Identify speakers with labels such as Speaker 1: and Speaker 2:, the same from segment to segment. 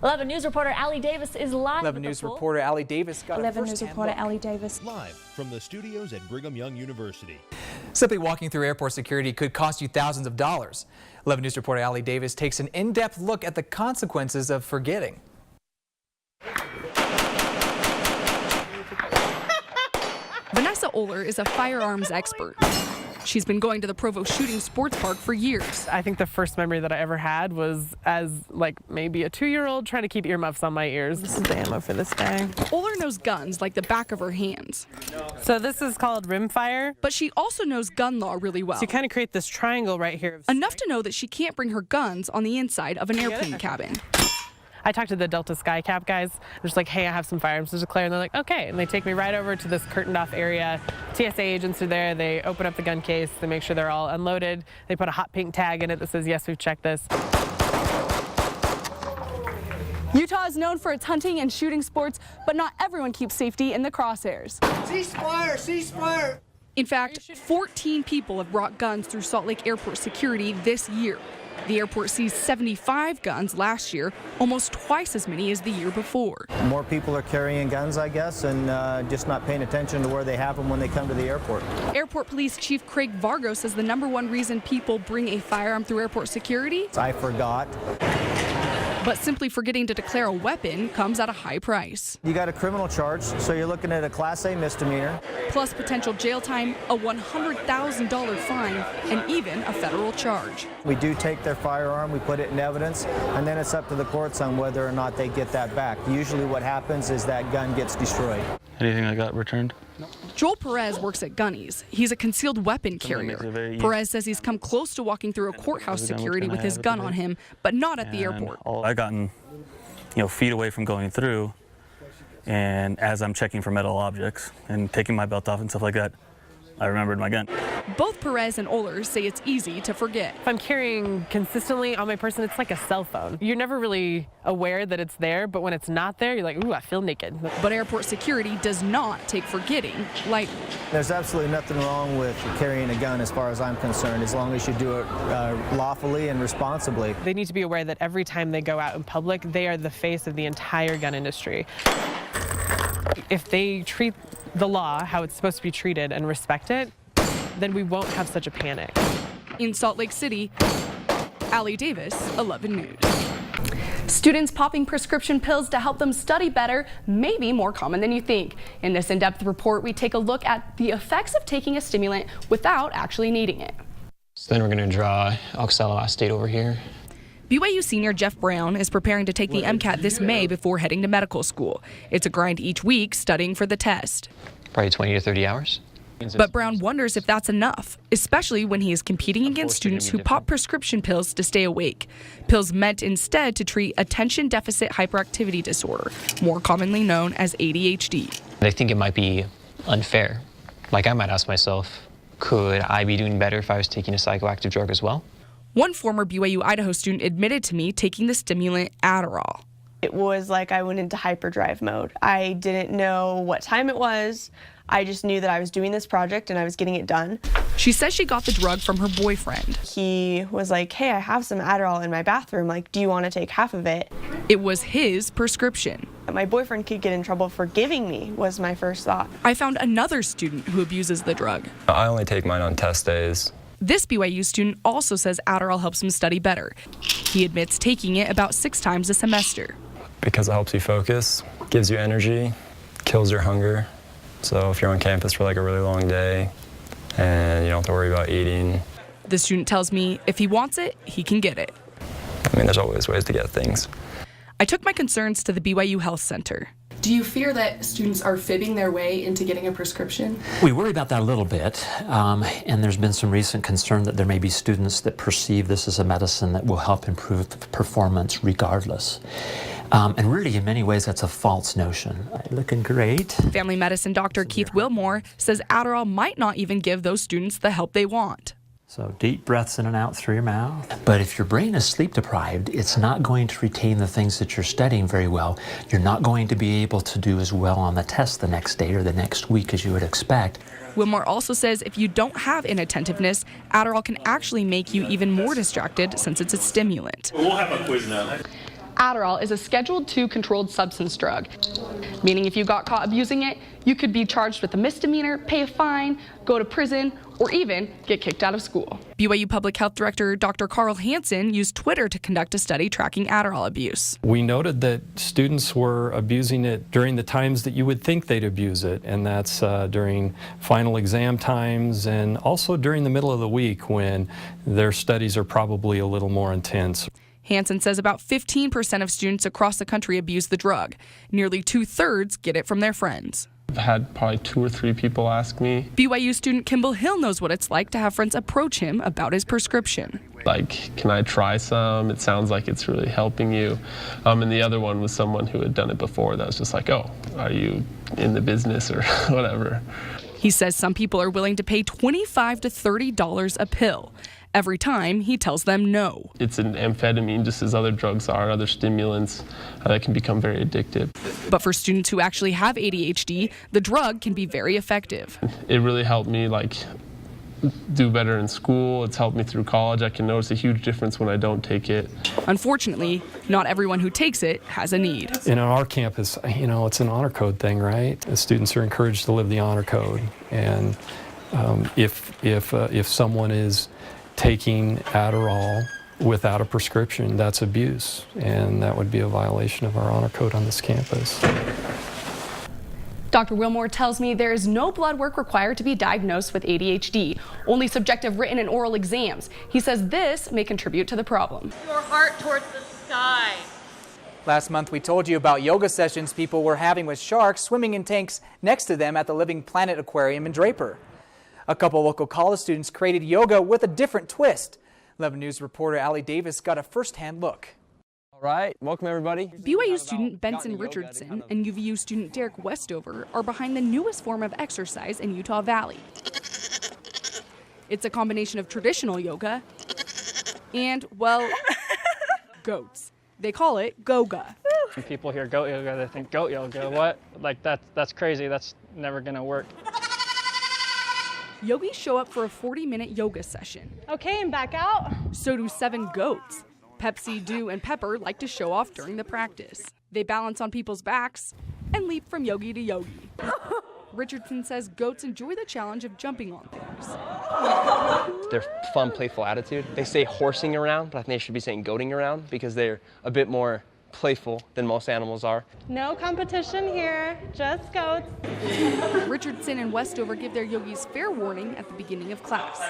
Speaker 1: 11 News reporter Aley Davis is live.
Speaker 2: 11 News reporter Aley Davis got
Speaker 3: 11 News reporter Aley Davis.
Speaker 4: Live from the studios at Brigham Young University.
Speaker 2: Simply walking through airport security could cost you thousands of dollars. 11 News reporter Aley Davis takes an in-depth look at the consequences of forgetting.
Speaker 5: Vanessa Oler is a firearms expert. She's been going to the Provo Shooting Sports Park for years.
Speaker 6: I think the first memory that I ever had was as maybe a 2-year-old trying to keep earmuffs on my ears. This is the ammo for this day.
Speaker 5: Oler knows guns like the back of her hands.
Speaker 6: So this is called rimfire.
Speaker 5: But she also knows gun law really well.
Speaker 6: So you kind of create this triangle right here.
Speaker 5: Enough to know that she can't bring her guns on the inside of an airplane cabin.
Speaker 6: I talked to the Delta Skycap guys. They're just like, hey, I have some firearms to declare. And they're like, okay. And they take me right over to this curtained off area. TSA agents are there. They open up the gun case. They make sure they're all unloaded. They put a hot pink tag in it that says, yes, we've checked this.
Speaker 5: Utah is known for its hunting and shooting sports, but not everyone keeps safety in the crosshairs.
Speaker 7: Ceasefire! Ceasefire!
Speaker 5: In fact, 14 people have brought guns through Salt Lake Airport security this year. The airport seized 75 guns last year, almost twice as many as the year before.
Speaker 8: More people are carrying guns, I guess, and just not paying attention to where they have them when they come to the airport.
Speaker 5: Airport Police Chief Craig Vargo says the #1 reason people bring a firearm through airport security?
Speaker 8: I forgot.
Speaker 5: But simply forgetting to declare a weapon comes at a high price.
Speaker 8: You got a criminal charge, so you're looking at a Class A misdemeanor.
Speaker 5: Plus potential jail time, a $100,000 fine, and even a federal charge.
Speaker 8: We do take their firearm, we put it in evidence, and then it's up to the courts on whether or not they get that back. Usually what happens is that gun gets destroyed.
Speaker 9: Anything that got returned?
Speaker 5: Joel Perez works at Gunny's. He's a concealed weapon carrier. Perez says he's come close to walking through a courthouse security with his gun on him, but not at the airport.
Speaker 9: I gotten, feet away from going through, and as I'm checking for metal objects and taking my belt off and stuff like that, I remembered my gun.
Speaker 5: Both Perez and Oler say it's easy to forget.
Speaker 6: If I'm carrying consistently on my person, it's like a cell phone. You're never really aware that it's there, but when it's not there, you're like, ooh, I feel naked.
Speaker 5: But airport security does not take forgetting lightly.
Speaker 8: There's absolutely nothing wrong with carrying a gun as far as I'm concerned, as long as you do it lawfully and responsibly.
Speaker 6: They need to be aware that every time they go out in public, they are the face of the entire gun industry. If they treat the law how it's supposed to be treated and respect it, then we won't have such a panic.
Speaker 5: In Salt Lake City, Aley Davis, 11 News.
Speaker 10: Students popping prescription pills to help them study better may be more common than you think. In this in-depth report, we take a look at the effects of taking a stimulant without actually needing it.
Speaker 11: So then we're going to draw oxaloacetate over here.
Speaker 5: BYU senior Jeff Brown is preparing to take the MCAT this May before heading to medical school. It's a grind each week studying for the test.
Speaker 11: Probably 20 to 30 hours.
Speaker 5: But Brown wonders if that's enough, especially when he is competing against students who pop prescription pills to stay awake. Pills meant instead to treat attention deficit hyperactivity disorder, more commonly known as ADHD.
Speaker 11: I think it might be unfair. I might ask myself, could I be doing better if I was taking a psychoactive drug as well?
Speaker 5: One former BYU Idaho student admitted to me taking the stimulant Adderall.
Speaker 12: It was like I went into hyperdrive mode. I didn't know what time it was. I just knew that I was doing this project and I was getting it done.
Speaker 5: She says she got the drug from her boyfriend.
Speaker 12: He was like, hey, I have some Adderall in my bathroom. Do you want to take half of it?
Speaker 5: It was his prescription.
Speaker 12: My boyfriend could get in trouble for giving me was my first thought.
Speaker 5: I found another student who abuses the drug.
Speaker 13: I only take mine on test days.
Speaker 5: This BYU student also says Adderall helps him study better. He admits taking it about 6 times a semester.
Speaker 13: Because it helps you focus, gives you energy, kills your hunger. So if you're on campus for a really long day and you don't have to worry about eating.
Speaker 5: The student tells me if he wants it, he can get it.
Speaker 13: There's always ways to get things.
Speaker 5: I took my concerns to the BYU Health Center.
Speaker 14: Do you fear that students are fibbing their way into getting a prescription?
Speaker 15: We worry about that a little bit, and there's been some recent concern that there may be students that perceive this as a medicine that will help improve performance regardless. And really, in many ways, that's a false notion. Looking great.
Speaker 5: Family medicine doctor Keith Wilmore says Adderall might not even give those students the help they want.
Speaker 15: So deep breaths in and out through your mouth. But if your brain is sleep deprived, it's not going to retain the things that you're studying very well. You're not going to be able to do as well on the test the next day or the next week as you would expect.
Speaker 5: Wilmore also says if you don't have inattentiveness, Adderall can actually make you even more distracted since it's a stimulant.
Speaker 16: We'll have a quiz now.
Speaker 10: Adderall is a Schedule II controlled substance drug, meaning if you got caught abusing it, you could be charged with a misdemeanor, pay a fine, go to prison, or even get kicked out of school.
Speaker 5: BYU Public Health Director Dr. Carl Hansen used Twitter to conduct a study tracking Adderall abuse.
Speaker 3: We noted that students were abusing it during the times that you would think they'd abuse it, and that's during final exam times and also during the middle of the week when their studies are probably a little more intense.
Speaker 5: Hansen says about 15% of students across the country abuse the drug. Nearly 2/3 get it from their friends.
Speaker 16: I've had probably 2 or 3 people ask me.
Speaker 5: BYU student Kimball Hill knows what it's like to have friends approach him about his prescription.
Speaker 16: Like, can I try some? It sounds like it's really helping you. And the other one was someone who had done it before that was just like, oh, are you in the business or whatever?
Speaker 5: He says some people are willing to pay $25 to $30 a pill. Every time he tells them no.
Speaker 16: It's an amphetamine, just as other drugs are, other stimulants that can become very addictive.
Speaker 5: But for students who actually have ADHD, the drug can be very effective.
Speaker 16: It really helped me do better in school. It's helped me through college. I can notice a huge difference when I don't take it.
Speaker 5: Unfortunately, not everyone who takes it has a need.
Speaker 3: And on our campus, it's an honor code thing, right? The students are encouraged to live the honor code. And if someone is taking Adderall without a prescription, that's abuse, and that would be a violation of our honor code on this campus.
Speaker 10: Dr. Wilmore tells me there is no blood work required to be diagnosed with ADHD, only subjective written and oral exams. He says this may contribute to the problem.
Speaker 17: Your heart towards the sky.
Speaker 2: Last month, we told you about yoga sessions people were having with sharks swimming in tanks next to them at the Living Planet Aquarium in Draper. A couple local college students created yoga with a different twist. 11 News reporter Aley Davis got a first-hand look.
Speaker 18: All right, welcome everybody.
Speaker 5: BYU student Benson Richardson and UVU student Derek Westover are behind the newest form of exercise in Utah Valley. It's a combination of traditional yoga and, well, goats. They call it Goga.
Speaker 19: When people hear goat yoga, they think goat yoga. What? Like that's crazy. That's never gonna work.
Speaker 5: Yogis show up for a 40-minute yoga session.
Speaker 17: Okay, and back out.
Speaker 5: So do 7 goats. Pepsi, Dew, and Pepper like to show off during the practice. They balance on people's backs and leap from yogi to yogi. Richardson says goats enjoy the challenge of jumping on things.
Speaker 18: Their fun, playful attitude. They say horsing around, but I think they should be saying goating around because they're a bit more playful than most animals are.
Speaker 17: No competition here, just goats.
Speaker 5: Richardson and Westover give their yogis fair warning at the beginning of class.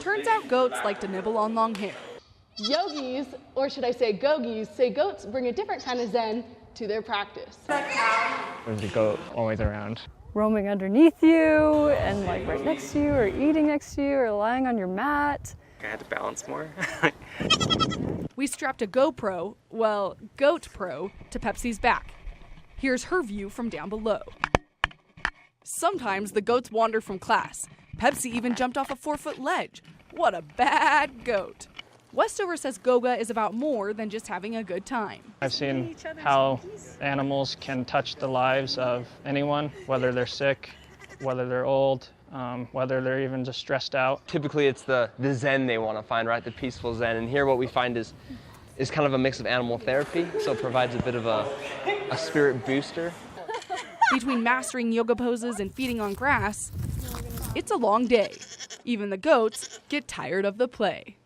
Speaker 5: Turns out goats like to nibble on long hair.
Speaker 20: Yogis, or should I say gogis, say goats bring a different kind of zen to their practice.
Speaker 19: There's a goat always around.
Speaker 21: Roaming underneath you and like right next to you or eating next to you or lying on your mat.
Speaker 22: I had to balance more.
Speaker 5: We strapped a GoPro, well, Goat Pro, to Pepsi's back. Here's her view from down below. Sometimes the goats wander from class. Pepsi even jumped off a 4-foot ledge. What a bad goat. Westover says Goga is about more than just having a good time.
Speaker 19: I've seen how animals can touch the lives of anyone, whether they're sick, whether they're old, whether they're even just stressed out.
Speaker 18: Typically it's the zen they want to find, right? The peaceful zen. And here what we find is kind of a mix of animal therapy, so it provides a bit of a spirit booster.
Speaker 5: Between mastering yoga poses and feeding on grass, it's a long day. Even the goats get tired of the play.